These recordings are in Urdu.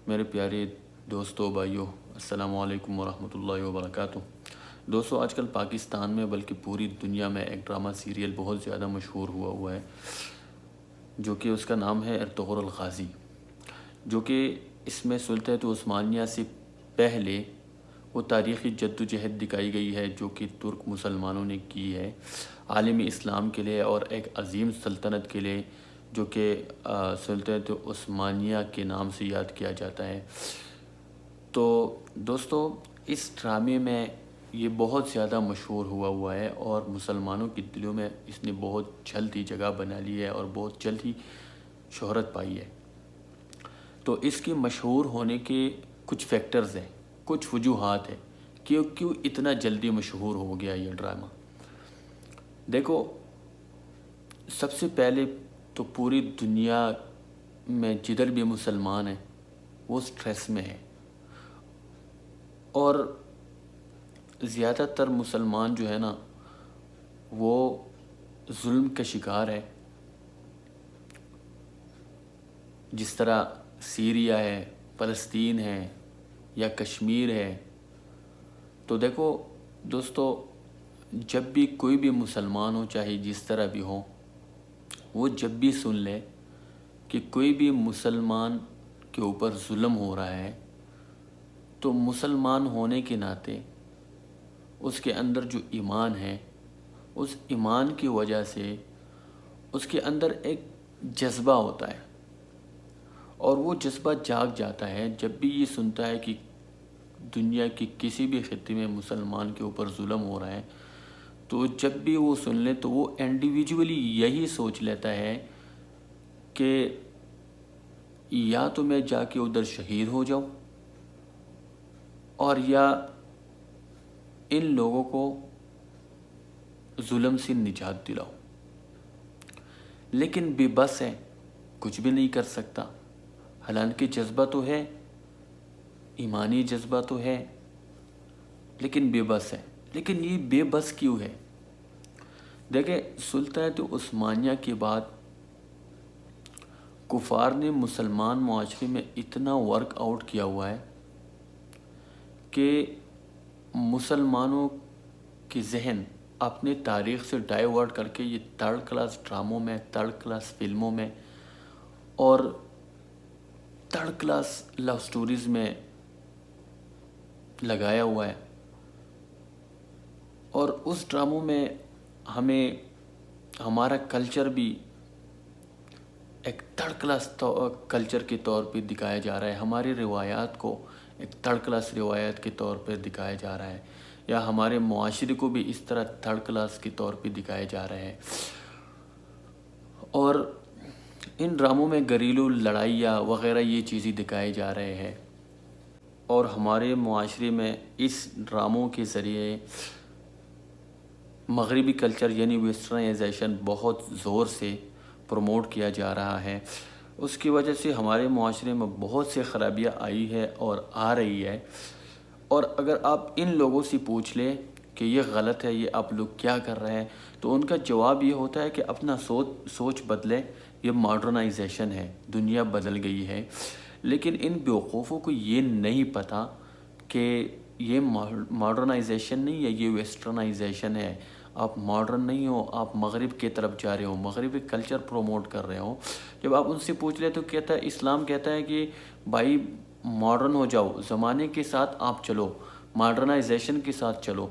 میرے پیارے دوستوں بھائیوں، السلام علیکم ورحمۃ اللہ وبرکاتہ۔ دوستوں، آج کل پاکستان میں بلکہ پوری دنیا میں ایک ڈرامہ سیریل بہت زیادہ مشہور ہوا ہے، جو کہ اس کا نام ہے ارطغرل غازی، جو کہ اس میں سلطنت عثمانیہ سے پہلے وہ تاریخی جدوجہد دکھائی گئی ہے جو کہ ترک مسلمانوں نے کی ہے عالمی اسلام کے لیے اور ایک عظیم سلطنت کے لیے، جو کہ سلطنت عثمانیہ کے نام سے یاد کیا جاتا ہے۔ تو دوستو، اس ڈرامے میں یہ بہت زیادہ مشہور ہوا ہے اور مسلمانوں کے دلوں میں اس نے بہت جلد ہی جگہ بنا لی ہے اور بہت جلد ہی شہرت پائی ہے۔ تو اس کے مشہور ہونے کے کچھ فیکٹرز ہیں، کچھ وجوہات ہیں کہ کیوں اتنا جلدی مشہور ہو گیا یہ ڈرامہ۔ دیکھو، سب سے پہلے تو پوری دنیا میں جدھر بھی مسلمان ہیں وہ سٹریس میں ہے، اور زیادہ تر مسلمان جو ہے نا وہ ظلم کا شکار ہے، جس طرح سیریا ہے، فلسطین ہے یا کشمیر ہے۔ تو دیکھو دوستو، جب بھی کوئی بھی مسلمان ہو، چاہے جس طرح بھی ہو، وہ جب بھی سن لے کہ کوئی بھی مسلمان کے اوپر ظلم ہو رہا ہے، تو مسلمان ہونے کے ناطے اس کے اندر جو ایمان ہے، اس ایمان کی وجہ سے اس کے اندر ایک جذبہ ہوتا ہے، اور وہ جذبہ جاگ جاتا ہے جب بھی یہ سنتا ہے کہ دنیا کی کسی بھی خطے میں مسلمان کے اوپر ظلم ہو رہا ہے۔ تو جب بھی وہ سن لے تو وہ انڈیویجولی یہی سوچ لیتا ہے کہ یا تو میں جا کے ادھر شہید ہو جاؤں، اور یا ان لوگوں کو ظلم سے نجات دلاؤں، لیکن بے بس ہے، کچھ بھی نہیں کر سکتا۔ حالانکہ جذبہ تو ہے، ایمانی جذبہ تو ہے، لیکن بے بس ہے۔ لیکن یہ بے بس کیوں ہے؟ دیکھیں، سلطنت عثمانیہ کے بعد کفار نے مسلمان معاشرے میں اتنا ورک آؤٹ کیا ہوا ہے کہ مسلمانوں کے ذہن اپنے تاریخ سے ڈائیورٹ کر کے یہ تھرڈ کلاس ڈراموں میں، تھرڈ کلاس فلموں میں اور تھرڈ کلاس لو سٹوریز میں لگایا ہوا ہے، اور اس ڈراموں میں ہمیں ہمارا کلچر بھی ایک تھرڈ کلاس کلچر کے طور پہ دکھایا جا رہا ہے، ہماری روایات کو ایک تھرڈ کلاس روایت کے طور پہ دکھایا جا رہا ہے، یا ہمارے معاشرے کو بھی اس طرح تھرڈ کلاس کے طور پہ دکھایا جا رہا ہے۔ اور ان ڈراموں میں گھریلو لڑائیاں وغیرہ یہ چیزیں دکھائے جا رہے ہیں، اور ہمارے معاشرے میں اس ڈراموں کے ذریعے مغربی کلچر یعنی ویسٹرنائزیشن بہت زور سے پروموٹ کیا جا رہا ہے۔ اس کی وجہ سے ہمارے معاشرے میں بہت سے خرابیاں آئی ہے اور آ رہی ہے، اور اگر آپ ان لوگوں سے پوچھ لیں کہ یہ غلط ہے، یہ آپ لوگ کیا کر رہے ہیں، تو ان کا جواب یہ ہوتا ہے کہ اپنا سوچ بدلے، یہ ماڈرنائزیشن ہے، دنیا بدل گئی ہے۔ لیکن ان بیوقوفوں کو یہ نہیں پتہ کہ یہ ماڈرنائزیشن نہیں ہے، یہ ویسٹرنائزیشن ہے۔ آپ ماڈرن نہیں ہو، آپ مغرب کی طرف جا رہے ہو، مغربی کلچر پروموٹ کر رہے ہو۔ جب آپ ان سے پوچھ لیں تو کہتا ہے، اسلام کہتا ہے کہ بھائی ماڈرن ہو جاؤ، زمانے کے ساتھ آپ چلو، ماڈرنائزیشن کے ساتھ چلو۔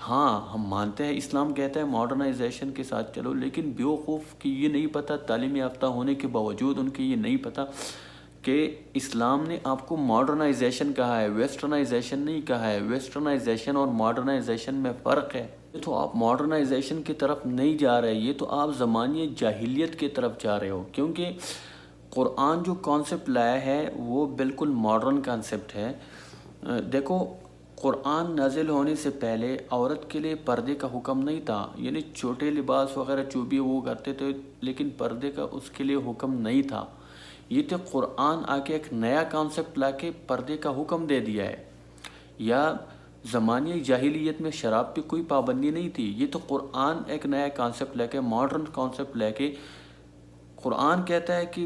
ہاں، ہم مانتے ہیں اسلام کہتا ہے ماڈرنائزیشن کے ساتھ چلو، لیکن بیوقوف کی یہ نہیں پتہ، تعلیم یافتہ ہونے کے باوجود ان کی یہ نہیں پتہ کہ اسلام نے آپ کو ماڈرنائزیشن کہا ہے، ویسٹرنائزیشن نہیں کہا ہے۔ ویسٹرنائزیشن اور ماڈرنائزیشن میں فرق ہے۔ یہ تو آپ ماڈرنائزیشن کی طرف نہیں جا رہے، یہ تو آپ زمانے جاہلیت کی طرف جا رہے ہو، کیونکہ قرآن جو کانسیپٹ لایا ہے وہ بالکل ماڈرن کانسیپٹ ہے۔ دیکھو، قرآن نازل ہونے سے پہلے عورت کے لیے پردے کا حکم نہیں تھا، یعنی چھوٹے لباس وغیرہ جو بھی وہ کرتے تھے، لیکن پردے کا اس کے لیے حکم نہیں تھا۔ یہ تو قرآن آ کے ایک نیا کانسیپٹ لا کے پردے کا حکم دے دیا ہے۔ یا زمانے جاہلیت میں شراب پہ کوئی پابندی نہیں تھی، یہ تو قرآن ایک نیا کانسیپٹ لے کے، ماڈرن کانسیپٹ لے کے قرآن کہتا ہے کہ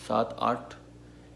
7-8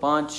5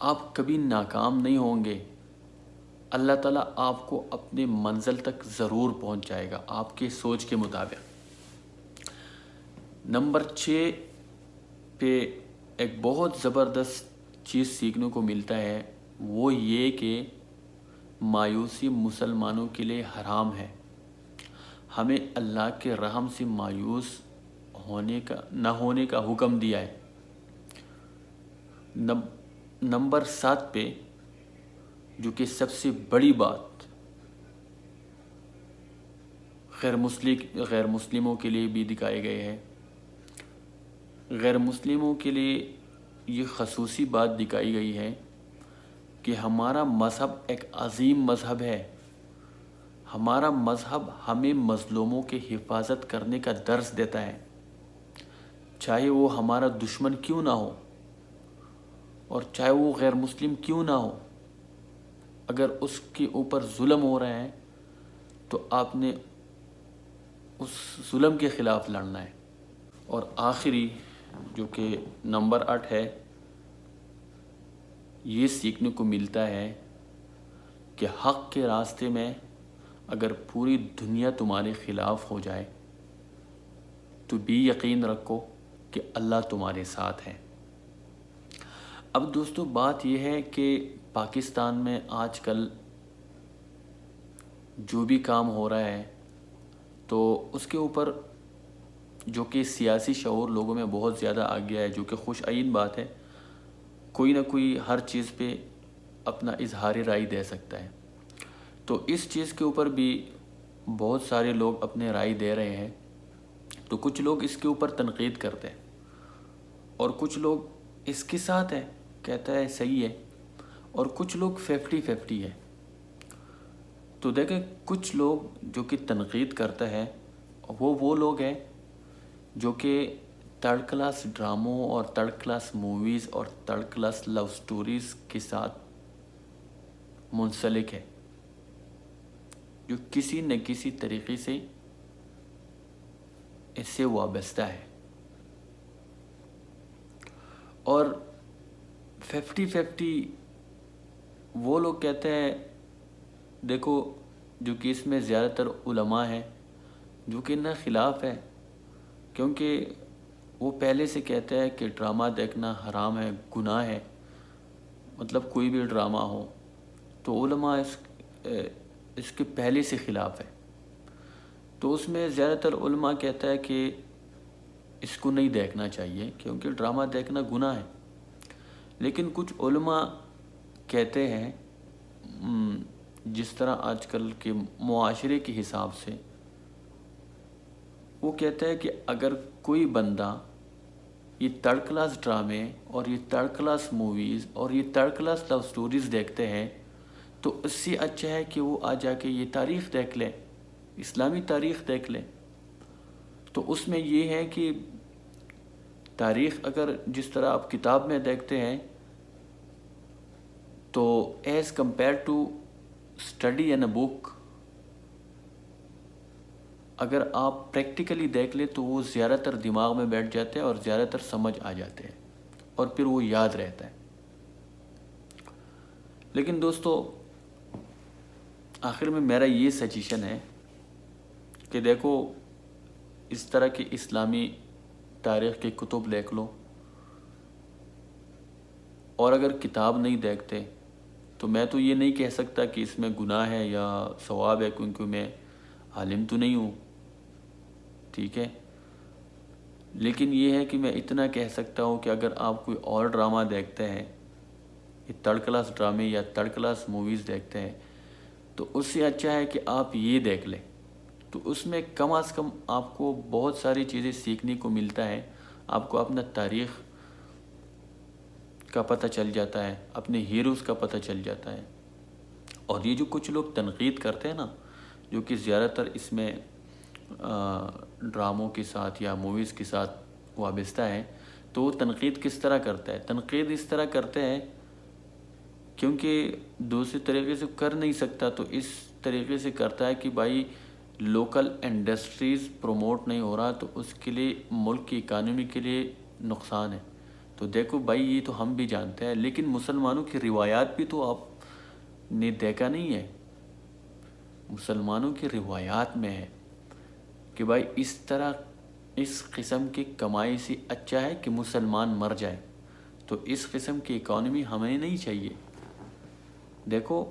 آپ کبھی ناکام نہیں ہوں گے، اللہ تعالیٰ آپ کو اپنے منزل تک ضرور پہنچائے گا آپ کے سوچ کے مطابق۔ نمبر 6 پہ ایک بہت زبردست چیز سیکھنے کو ملتا ہے، وہ یہ کہ مایوسی مسلمانوں کے لیے حرام ہے۔ ہمیں اللہ کے رحم سے مایوس نہ ہونے کا حکم دیا ہے۔ نمبر 7 پہ جو کہ سب سے بڑی بات غیر مسلموں کے لیے بھی دکھائے گئے ہیں، غیر مسلموں کے لیے یہ خصوصی بات دکھائی گئی ہے کہ ہمارا مذہب ایک عظیم مذہب ہے۔ ہمارا مذہب ہمیں مظلوموں کی حفاظت کرنے کا درس دیتا ہے، چاہے وہ ہمارا دشمن کیوں نہ ہو اور چاہے وہ غیر مسلم کیوں نہ ہو۔ اگر اس کے اوپر ظلم ہو رہا ہے تو آپ نے اس ظلم کے خلاف لڑنا ہے۔ اور آخری جو کہ نمبر 8 ہے، یہ سیکھنے کو ملتا ہے کہ حق کے راستے میں اگر پوری دنیا تمہارے خلاف ہو جائے تو بھی یقین رکھو کہ اللہ تمہارے ساتھ ہے۔ اب دوستو بات یہ ہے کہ پاکستان میں آج کل جو بھی کام ہو رہا ہے تو اس کے اوپر جو کہ سیاسی شعور لوگوں میں بہت زیادہ آ گیا ہے، جو کہ خوش عین بات ہے۔ کوئی نہ کوئی ہر چیز پہ اپنا اظہار رائے دے سکتا ہے، تو اس چیز کے اوپر بھی بہت سارے لوگ اپنے رائے دے رہے ہیں۔ تو کچھ لوگ اس کے اوپر تنقید کرتے ہیں اور کچھ لوگ اس کے ساتھ ہیں، کہتا ہے صحیح ہے، اور کچھ لوگ 50-50 ہے۔ تو دیکھیں کچھ لوگ جو کہ تنقید کرتا ہے وہ لوگ ہیں جو کہ تھرڈ کلاس ڈراموں اور تھرڈ کلاس موویز اور تھرڈ کلاس لو سٹوریز کے ساتھ منسلک ہے، جو کسی نہ کسی طریقے سے اس سے وابستہ ہے۔ اور 50-50 وہ لوگ کہتے ہیں، دیکھو جو کہ اس میں زیادہ تر علماء ہیں جو کہ نہ خلاف ہے، کیونکہ وہ پہلے سے کہتے ہیں کہ ڈرامہ دیکھنا حرام ہے، گناہ ہے، مطلب کوئی بھی ڈرامہ ہو تو علماء اس کے پہلے سے خلاف ہے۔ تو اس میں زیادہ تر علماء کہتا ہے کہ اس کو نہیں دیکھنا چاہیے کیونکہ ڈرامہ دیکھنا گناہ ہے۔ لیکن کچھ علماء کہتے ہیں جس طرح آج کل کے معاشرے کے حساب سے، وہ کہتے ہیں کہ اگر کوئی بندہ یہ تھرڈ کلاس ڈرامے اور یہ تھرڈ کلاس موویز اور یہ تھرڈ کلاس لو سٹوریز دیکھتے ہیں تو اس سے اچھا ہے کہ وہ آ جا کے یہ تاریخ دیکھ لے، اسلامی تاریخ دیکھ لے۔ تو اس میں یہ ہے کہ تاریخ اگر جس طرح آپ کتاب میں دیکھتے ہیں تو as compare to study in a book, اگر آپ پریکٹیکلی دیکھ لیں تو وہ زیادہ تر دماغ میں بیٹھ جاتے ہیں اور زیادہ تر سمجھ آ جاتے ہیں اور پھر وہ یاد رہتا ہے۔ لیکن دوستو آخر میں میرا یہ سجیشن ہے کہ دیکھو اس طرح کی اسلامی تاریخ کی کتب لکھ لو، اور اگر کتاب نہیں دیکھتے تو میں تو یہ نہیں کہہ سکتا کہ اس میں گناہ ہے یا ثواب ہے، کیونکہ میں عالم تو نہیں ہوں، ٹھیک ہے۔ لیکن یہ ہے کہ میں اتنا کہہ سکتا ہوں کہ اگر آپ کوئی اور ڈرامہ دیکھتے ہیں، یہ تھرڈ کلاس ڈرامے یا تھرڈ کلاس موویز دیکھتے ہیں، تو اس سے اچھا ہے کہ آپ یہ دیکھ لیں۔ تو اس میں کم از کم آپ کو بہت ساری چیزیں سیکھنے کو ملتا ہے، آپ کو اپنا تاریخ کا پتہ چل جاتا ہے، اپنے ہیروز کا پتہ چل جاتا ہے۔ اور یہ جو کچھ لوگ تنقید کرتے ہیں نا، جو کہ زیادہ تر اس میں ڈراموں کے ساتھ یا موویز کے ساتھ وابستہ ہے، تو وہ تنقید کس طرح کرتا ہے؟ تنقید اس طرح کرتے ہیں کیونکہ دوسرے طریقے سے کر نہیں سکتا، تو اس طریقے سے کرتا ہے کہ بھائی لوکل انڈسٹریز پروموٹ نہیں ہو رہا تو اس کے لیے ملک کی اکانومی کے لیے نقصان ہے، تو دیکھو بھائی یہ تو ہم بھی جانتے ہیں، لیکن مسلمانوں کی روایات بھی تو آپ نے دیکھا نہیں ہے. مسلمانوں کی روایات میں ہے کہ بھائی اس طرح اس قسم کی کمائی سے اچھا ہے کہ مسلمان مر جائے. تو اس قسم کی اکانومی ہمیں نہیں چاہیے. دیکھو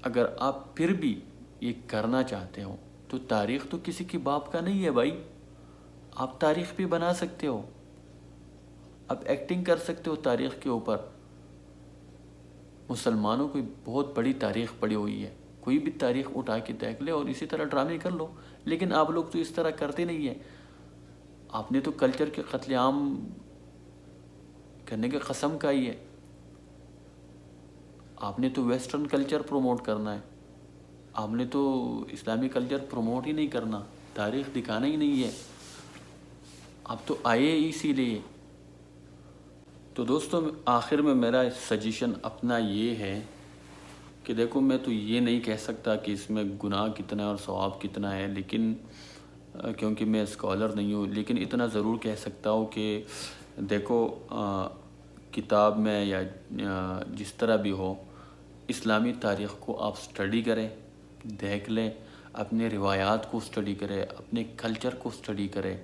اگر آپ پھر بھی یہ کرنا چاہتے ہو تو تاریخ تو کسی کی باپ کا نہیں ہے بھائی. آپ تاریخ بھی بنا سکتے ہو، آپ ایکٹنگ کر سکتے ہو تاریخ کے اوپر. مسلمانوں کی بہت بڑی تاریخ پڑی ہوئی ہے، کوئی بھی تاریخ اٹھا کے دیکھ لے اور اسی طرح ڈرامے کر لو. لیکن آپ لوگ تو اس طرح کرتے نہیں ہیں. آپ نے تو کلچر کے قتل عام کرنے کی قسم کھائی ہے. آپ نے تو ویسٹرن کلچر پروموٹ کرنا ہے، آپ نے تو اسلامی کلچر پروموٹ ہی نہیں کرنا، تاریخ دکھانا ہی نہیں ہے. آپ تو آئے اسی لیے. تو دوستوں آخر میں میرا سجیشن اپنا یہ ہے کہ دیکھو میں تو یہ نہیں کہہ سکتا کہ اس میں گناہ کتنا ہے اور ثواب کتنا ہے، لیکن کیونکہ میں اسکالر نہیں ہوں، لیکن اتنا ضرور کہہ سکتا ہوں کہ دیکھو کتاب میں یا جس طرح بھی ہو، اسلامی تاریخ کو آپ سٹڈی کریں، دیکھ لیں، اپنے روایات کو سٹڈی کریں، اپنے کلچر کو سٹڈی کریں.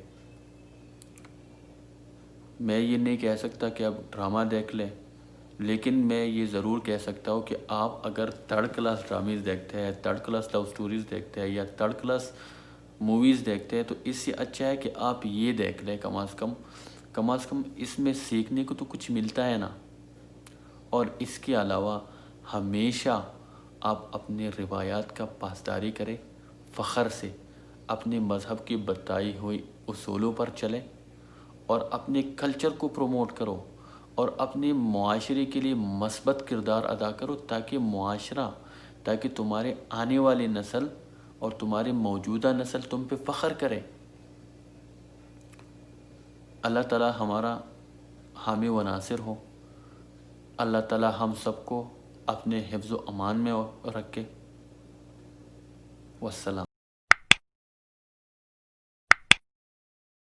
میں یہ نہیں کہہ سکتا کہ آپ ڈرامہ دیکھ لیں، لیکن میں یہ ضرور کہہ سکتا ہوں کہ آپ اگر تھرڈ کلاس ڈرامز دیکھتے ہیں، تھرڈ کلاس لو سٹوریز دیکھتے ہیں یا تھرڈ کلاس موویز دیکھتے ہیں تو اس سے اچھا ہے کہ آپ یہ دیکھ لیں. کم از کم اس میں سیکھنے کو تو کچھ ملتا ہے نا. اور اس کے علاوہ ہمیشہ آپ اپنے روایات کا پاسداری کریں، فخر سے اپنے مذہب کی بتائی ہوئی اصولوں پر چلیں اور اپنے کلچر کو پروموٹ کرو اور اپنے معاشرے کے لیے مثبت کردار ادا کرو، تاکہ تمہارے آنے والی نسل اور تمہارے موجودہ نسل تم پہ فخر کرے. اللہ تعالی ہمارا حامی و ناصر ہو. اللہ تعالی ہم سب کو اپنے حفظ و امان میں رکھے. والسلام.